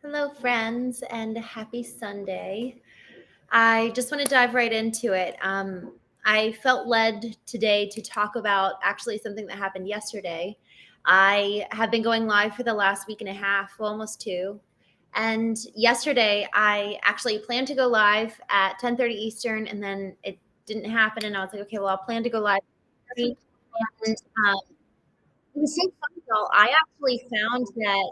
Hello, friends, and happy Sunday. I just want to dive right into it. I felt led today to talk about actually something that happened yesterday. I have been going live for the last week and a half, well, almost two. And yesterday, I actually planned to go live at 10:30 Eastern, and then it didn't happen. And I was like, okay, well, I'll plan to go live at 10:30. And it was so fun, y'all. I actually found that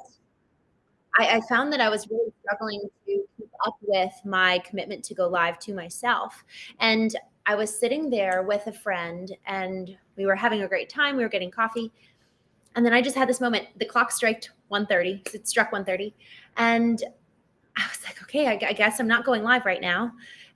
I found that I was really struggling to keep up with my commitment to go live to myself. And I was sitting there with a friend and we were having a great time. We were getting coffee. And then I just had this moment. The clock struck 1:30. It struck 1:30. And I was like, okay, I guess I'm not going live right now.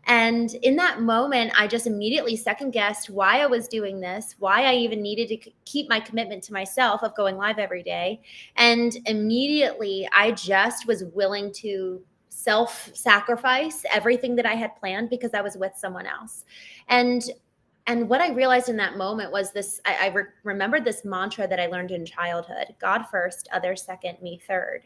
And in that moment, I just immediately second guessed why I was doing this, why I even needed to keep my commitment to myself of going live every day. And immediately, I just was willing to self-sacrifice everything that I had planned because I was with someone else. And and what I realized in that moment was this. I remembered this mantra that I learned in childhood: God first, others second, me third.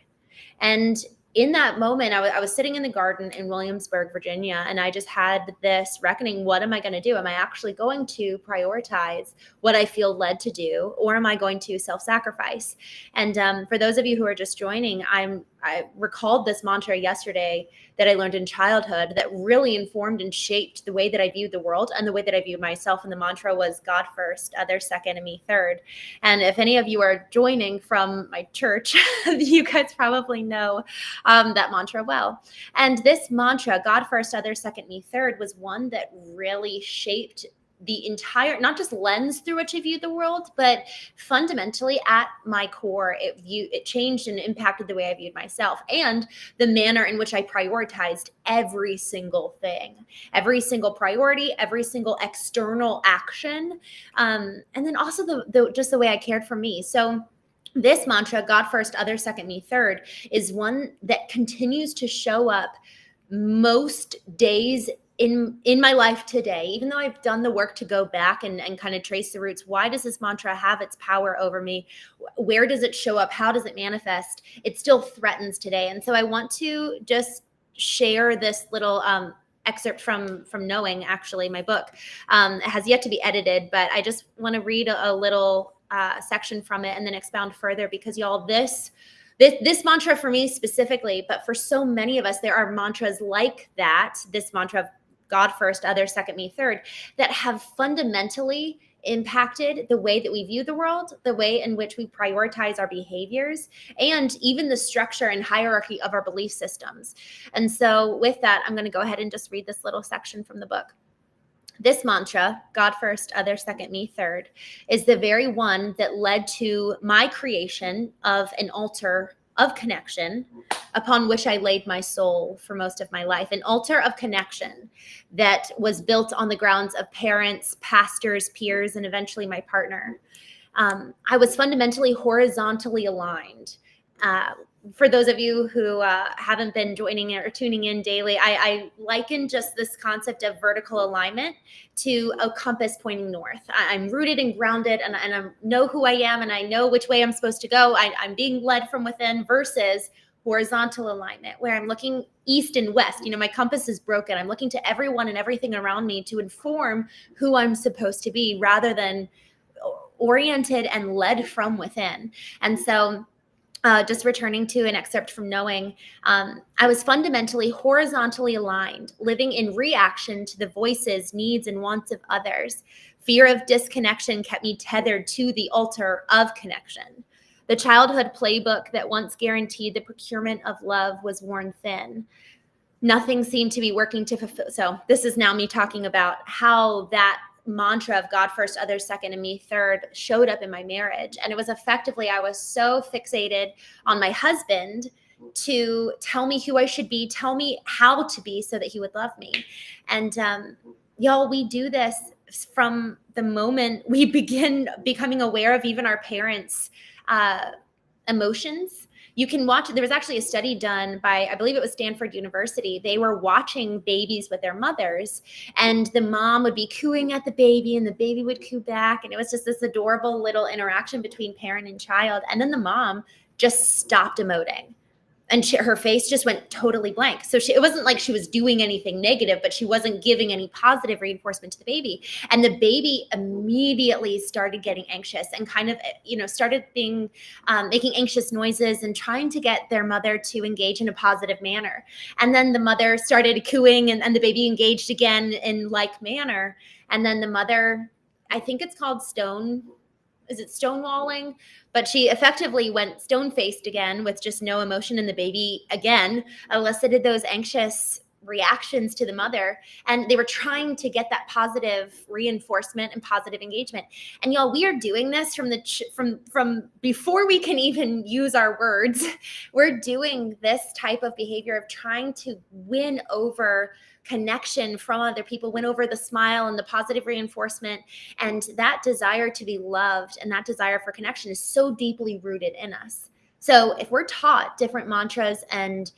And in that moment, I was sitting in the garden in Williamsburg, Virginia, and I just had this reckoning. What am I going to do? Am I actually going to prioritize what I feel led to do, or am I going to self-sacrifice? And for those of you who are just joining, I recalled this mantra yesterday that I learned in childhood that really informed and shaped the way that I viewed the world and the way that I viewed myself. And the mantra was God first, others second, and me third. And if any of you are joining from my church, you guys probably know that mantra well. And this mantra, God first, others second, me third, was one that really shaped the entire, not just lens through which I viewed the world, but fundamentally at my core, it changed and impacted the way I viewed myself and the manner in which I prioritized every single thing, every single priority, every single external action, and then also just the way I cared for me. So this mantra, God first, others second, me third, is one that continues to show up most days in my life today. Even though I've done the work to go back and kind of trace the roots, why does this mantra have its power over me? Where does it show up? How does it manifest? It still threatens today. And so I want to just share this little excerpt from Knowing, actually, my book. It has yet to be edited, but I just want to read a little section from it and then expound further, because y'all, this mantra for me specifically, but for so many of us, there are mantras like that, this mantra of God first, others second, me third, that have fundamentally impacted the way that we view the world, the way in which we prioritize our behaviors, and even the structure and hierarchy of our belief systems. And so with that, I'm going to go ahead and just read this little section from the book. This mantra, God first, others second, me third, is the very one that led to my creation of an altar of connection upon which I laid my soul for most of my life. An altar of connection that was built on the grounds of parents, pastors, peers, and eventually my partner. I was fundamentally horizontally aligned. For those of you who haven't been joining or tuning in daily, I liken just this concept of vertical alignment to a compass pointing north. I'm rooted and grounded, and I know who I am, and I know which way I'm supposed to go. I'm being led from within, versus horizontal alignment, where I'm looking east and west. My compass is broken. I'm looking to everyone and everything around me to inform who I'm supposed to be, rather than oriented and led from within. And so just returning to an excerpt from Knowing, I was fundamentally horizontally aligned, living in reaction to the voices, needs, and wants of others. Fear of disconnection kept me tethered to the altar of connection. The childhood playbook that once guaranteed the procurement of love was worn thin. Nothing seemed to be working to fulfill. So this is now me talking about how that mantra of God first, others second, and me third showed up in my marriage. And it was effectively, I was so fixated on my husband to tell me who I should be, tell me how to be so that he would love me. And y'all, we do this from the moment we begin becoming aware of even our parents' emotions. You can watch, there was actually a study done by, I believe it was Stanford University. They were watching babies with their mothers, and the mom would be cooing at the baby and the baby would coo back. And it was just this adorable little interaction between parent and child. And then the mom just stopped emoting. And her face just went totally blank. So it wasn't like she was doing anything negative, but she wasn't giving any positive reinforcement to the baby. And the baby immediately started getting anxious and kind of, started being making anxious noises and trying to get their mother to engage in a positive manner. And then the mother started cooing, and the baby engaged again in like manner. And then the mother, I think it's called stonewalling? But she effectively went stone-faced again with just no emotion, and the baby again elicited those anxious reactions to the mother, and they were trying to get that positive reinforcement and positive engagement. And y'all, we are doing this from before we can even use our words. We're doing this type of behavior of trying to win over connection from other people, win over the smile and the positive reinforcement. And that desire to be loved and that desire for connection is so deeply rooted in us. So if we're taught different mantras and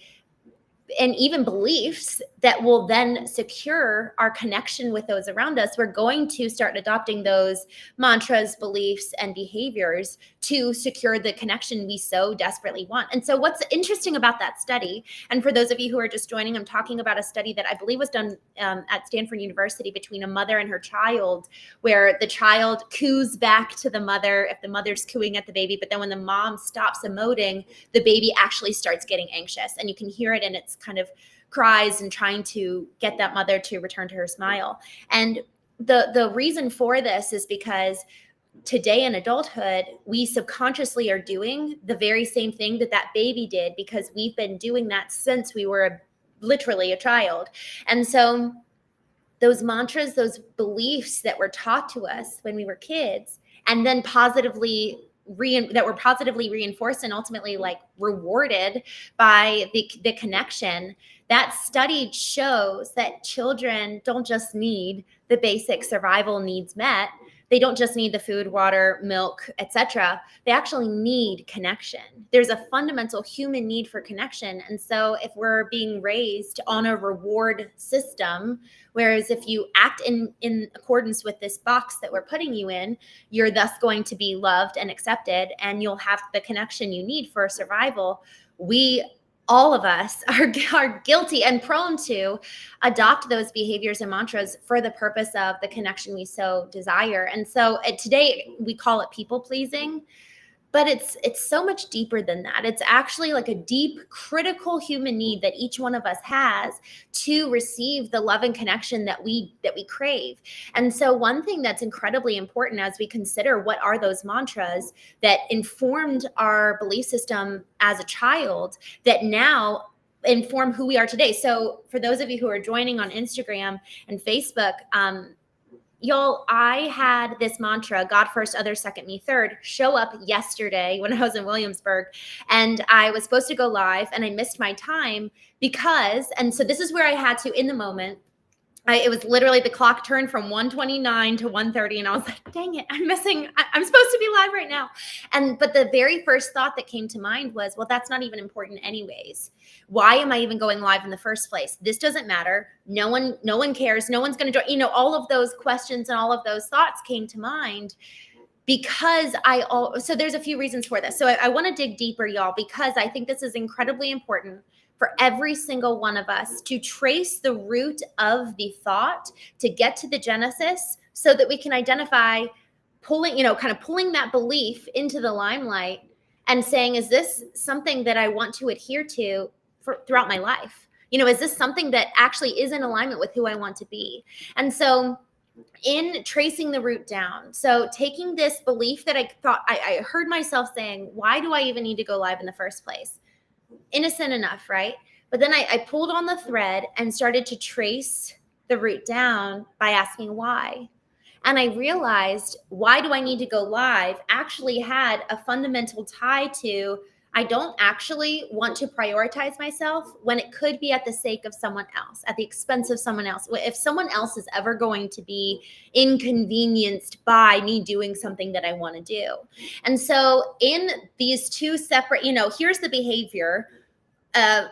even beliefs that will then secure our connection with those around us, we're going to start adopting those mantras, beliefs, and behaviors to secure the connection we so desperately want. And so what's interesting about that study, and for those of you who are just joining, I'm talking about a study that I believe was done at Stanford University between a mother and her child, where the child coos back to the mother if the mother's cooing at the baby, but then when the mom stops emoting, the baby actually starts getting anxious. And you can hear it in its kind of cries and trying to get that mother to return to her smile. And the reason for this is because today in adulthood, we subconsciously are doing the very same thing that baby did, because we've been doing that since we were literally a child. And so those mantras, those beliefs that were taught to us when we were kids, and then that were positively reinforced and ultimately like rewarded by the connection, that study shows that children don't just need the basic survival needs met. They don't just need the food, water, milk, etc. They actually need connection. There's a fundamental human need for connection. And so if we're being raised on a reward system, whereas if you act in accordance with this box that we're putting you in, you're thus going to be loved and accepted, and you'll have the connection you need for survival. All of us are guilty and prone to adopt those behaviors and mantras for the purpose of the connection we so desire. And so today we call it people pleasing, but it's so much deeper than that. It's actually like a deep, critical human need that each one of us has to receive the love and connection that we crave. And so one thing that's incredibly important as we consider what are those mantras that informed our belief system as a child that now inform who we are today. So for those of you who are joining on Instagram and Facebook, y'all, I had this mantra, God first, others second, me third, show up yesterday when I was in Williamsburg, and I was supposed to go live and I missed my time and so this is where I had to, in the moment, it was literally the clock turned from 1:29 to 1:30, and I was like, dang it, I'm supposed to be live right now. But the very first thought that came to mind was, well, that's not even important anyways. Why am I even going live in the first place? This doesn't matter. No one cares. No one's going to join. All of those questions and all of those thoughts came to mind because so there's a few reasons for this. So I want to dig deeper, y'all, because I think this is incredibly important for every single one of us to trace the root of the thought to get to the genesis so that we can identify pulling that belief into the limelight and saying, is this something that I want to adhere to throughout my life? Is this something that actually is in alignment with who I want to be? And so in tracing the root down, so taking this belief that I thought I heard myself saying, why do I even need to go live in the first place? Innocent enough, right? But then I pulled on the thread and started to trace the root down by asking why. And I realized, why do I need to go live actually had a fundamental tie to, I don't actually want to prioritize myself when it could be at the sake of someone else, at the expense of someone else. If someone else is ever going to be inconvenienced by me doing something that I want to do. And so in these two separate, here's the behavior,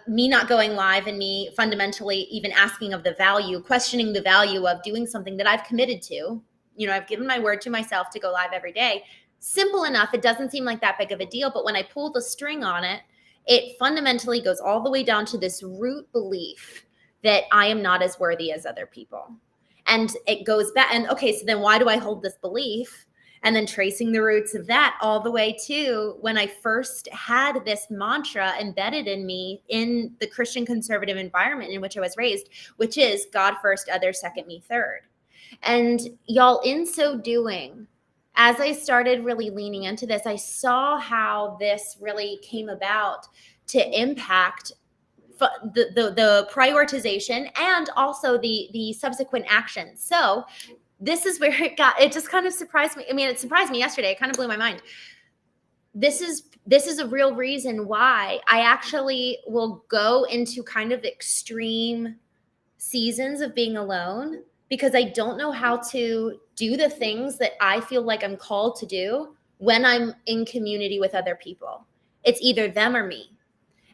me not going live and me fundamentally even asking of the value, questioning the value of doing something that I've committed to. I've given my word to myself to go live every day. Simple enough. It doesn't seem like that big of a deal. But when I pull the string on it, it fundamentally goes all the way down to this root belief that I am not as worthy as other people. And it goes back. And okay, so then why do I hold this belief? And then tracing the roots of that all the way to when I first had this mantra embedded in me in the Christian conservative environment in which I was raised, which is God first, others second, me third. And y'all, in so doing, as I started really leaning into this, I saw how this really came about to impact the prioritization and also the subsequent action. So this is where it just kind of surprised me. I mean, it surprised me yesterday. It kind of blew my mind. This is a real reason why I actually will go into kind of extreme seasons of being alone, because I don't know how to do the things that I feel like I'm called to do when I'm in community with other people. It's either them or me.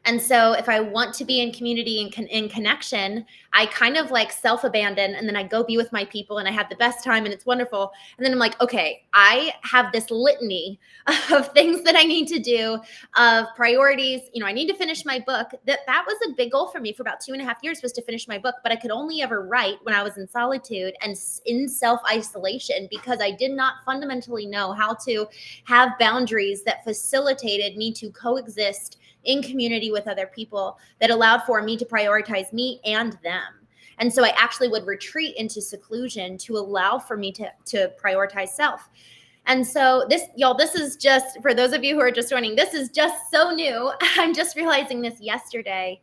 And so if I want to be in community and in connection, I kind of like self-abandon, and then I go be with my people and I have the best time and it's wonderful. And then I'm like, okay, I have this litany of things that I need to do, of priorities. You know, I need to finish my book. That was a big goal for me for about 2.5 years, was to finish my book. But I could only ever write when I was in solitude and in self-isolation, because I did not fundamentally know how to have boundaries that facilitated me to coexist in community with other people, that allowed for me to prioritize me and them. And so I actually would retreat into seclusion to allow for me to prioritize self. And so this, y'all, this is just, for those of you who are just joining, this is just so new. I'm just realizing this yesterday,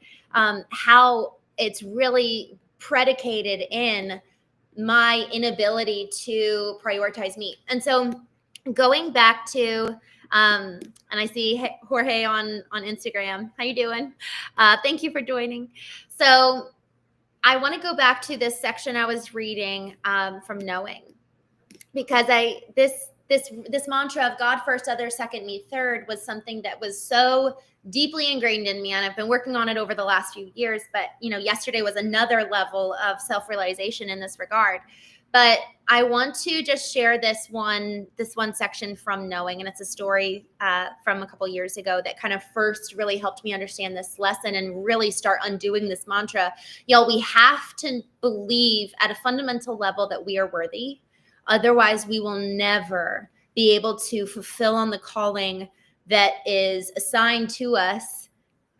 how it's really predicated in my inability to prioritize me. And so going back to, and I see Jorge on Instagram. How you doing? Thank you for joining. So I want to go back to this section I was reading from Knowing, because this mantra of God first, others second, me third was something that was so deeply ingrained in me, and I've been working on it over the last few years. But you know, yesterday was another level of self-realization in this regard. But I want to just share this one section from Knowing, and it's a story from a couple years ago that kind of first really helped me understand this lesson and really start undoing this mantra. Y'all, we have to believe at a fundamental level that we are worthy. Otherwise, we will never be able to fulfill on the calling that is assigned to us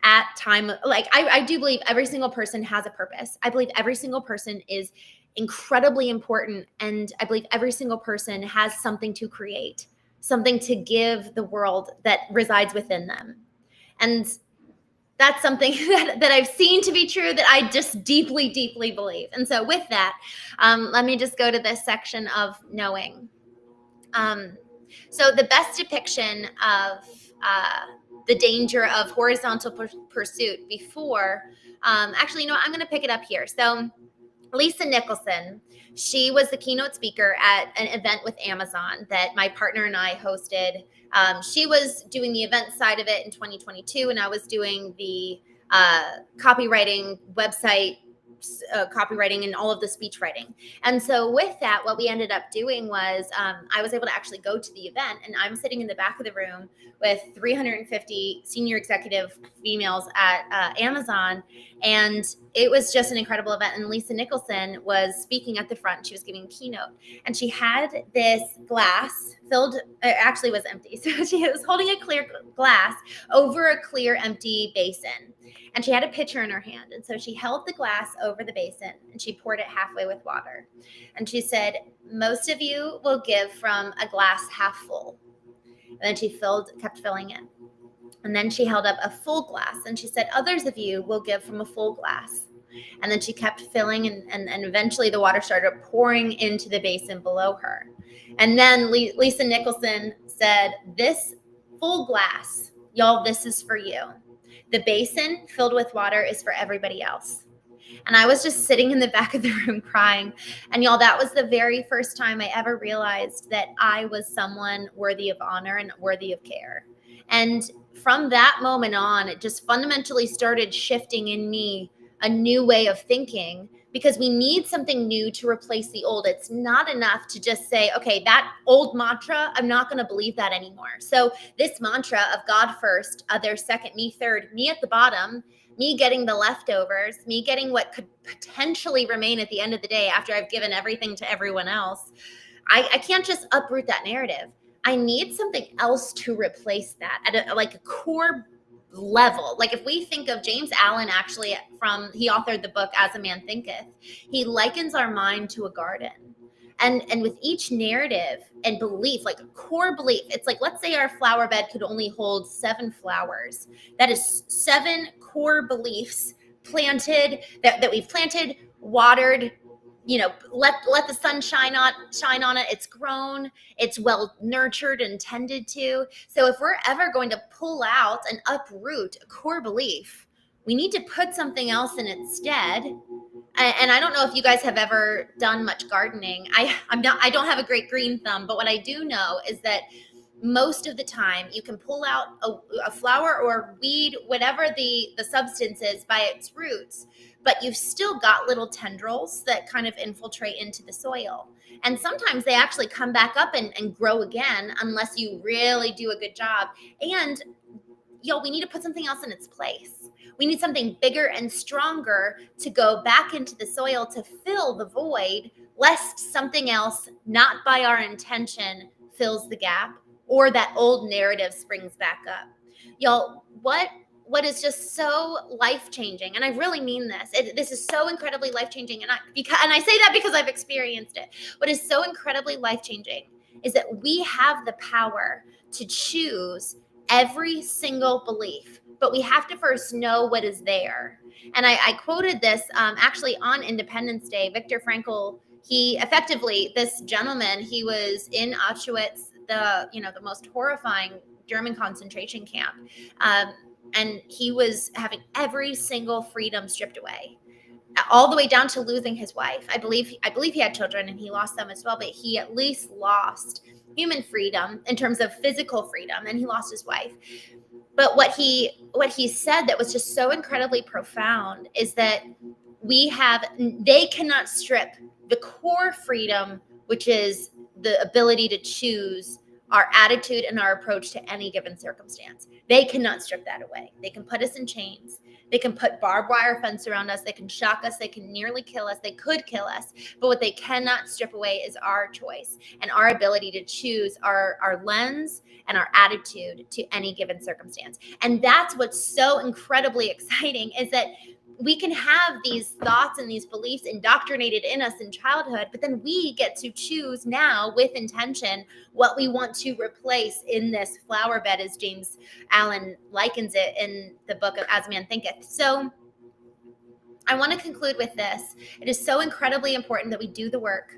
at time. Like, I do believe every single person has a purpose. I believe every single person is incredibly important. And I believe every single person has something to create, something to give the world that resides within them. And that's something that I've seen to be true, that I just deeply, deeply believe. And so with that, let me just go to this section of Knowing. So the best depiction of the danger of horizontal pursuit before, actually, you know what, I'm going to pick it up here. So Lisa Nicholson, she was the keynote speaker at an event with Amazon that my partner and I hosted. She was doing the event side of it in 2022, and I was doing the copywriting website, copywriting, and all of the speech writing. And so with that, what we ended up doing was I was able to actually go to the event, and I'm sitting in the back of the room with 350 senior executive females at Amazon. And it was just an incredible event. And Lisa Nicholson was speaking at the front. She was giving a keynote, and she had this glass filled, it actually was empty. So she was holding a clear glass over a clear, empty basin. And she had a pitcher in her hand. And so she held the glass over the basin and she poured it halfway with water. And she said, most of you will give from a glass half full. And then she kept filling it. And then she held up a full glass and she said, others of you will give from a full glass. And then she kept filling, and eventually the water started pouring into the basin below her. And then Lisa Nicholson said, this full glass, y'all, this is for you. The basin filled with water is for everybody else. And I was just sitting in the back of the room crying. And y'all, that was the very first time I ever realized that I was someone worthy of honor and worthy of care. And from that moment on, it just fundamentally started shifting in me a new way of thinking, because we need something new to replace the old. It's not enough to just say, okay, that old mantra, I'm not going to believe that anymore. So this mantra of God first, others second, me third, me at the bottom, me getting the leftovers, me getting what could potentially remain at the end of the day after I've given everything to everyone else. I can't just uproot that narrative. I need something else to replace that at a core level. Like if we think of James Allen, actually he authored the book As a Man Thinketh, he likens our mind to a garden. And with each narrative and belief, like a core belief, it's like, let's say our flower bed could only hold 7 flowers. That is 7 core beliefs planted, that we've planted, watered, let the sun shine on it. It's grown, it's well nurtured and tended to. So if we're ever going to pull out and uproot a core belief, we need to put something else in its stead. And I don't know if you guys have ever done much gardening. I don't have a great green thumb, but what I do know is that most of the time you can pull out a flower or a weed, whatever the substance is, by its roots, but you've still got little tendrils that kind of infiltrate into the soil. And sometimes they actually come back up and grow again unless you really do a good job. And we need to put something else in its place. We need something bigger and stronger to go back into the soil to fill the void, lest something else, not by our intention, fills the gap, or that old narrative springs back up. Y'all, what is just so life-changing, and I really mean this, this is so incredibly life-changing, and I say that because I've experienced it. What is so incredibly life-changing is that we have the power to choose every single belief, but we have to first know what is there. And I quoted this actually on Independence Day. Viktor Frankl, this gentleman, he was in Auschwitz, the most horrifying German concentration camp. And he was having every single freedom stripped away, all the way down to losing his wife. I believe he had children and he lost them as well, but he at least lost human freedom in terms of physical freedom, and he lost his wife. But what he said that was just so incredibly profound is that they cannot strip the core freedom, which is the ability to choose our attitude and our approach to any given circumstance. They cannot strip that away. They can put us in chains. They can put barbed wire fence around us. They can shock us. They can nearly kill us. They could kill us. But what they cannot strip away is our choice and our ability to choose our lens and our attitude to any given circumstance. And that's what's so incredibly exciting, is that we can have these thoughts and these beliefs indoctrinated in us in childhood, but then we get to choose now with intention what we want to replace in this flower bed, as James Allen likens it in the book of As a Man Thinketh. So I want to conclude with this. It is so incredibly important that we do the work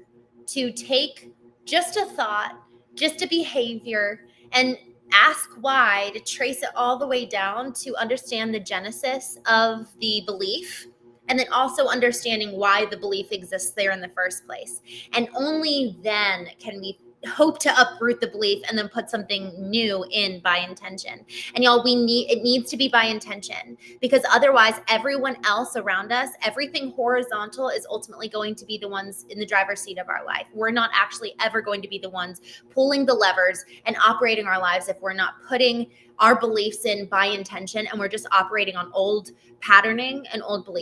to take just a thought, just a behavior, and ask why, to trace it all the way down to understand the genesis of the belief, and then also understanding why the belief exists there in the first place. And only then can we hope to uproot the belief and then put something new in by intention. And y'all, it needs to be by intention, because otherwise everyone else around us, everything horizontal, is ultimately going to be the ones in the driver's seat of our life. We're not actually ever going to be the ones pulling the levers and operating our lives if we're not putting our beliefs in by intention, and we're just operating on old patterning and old beliefs.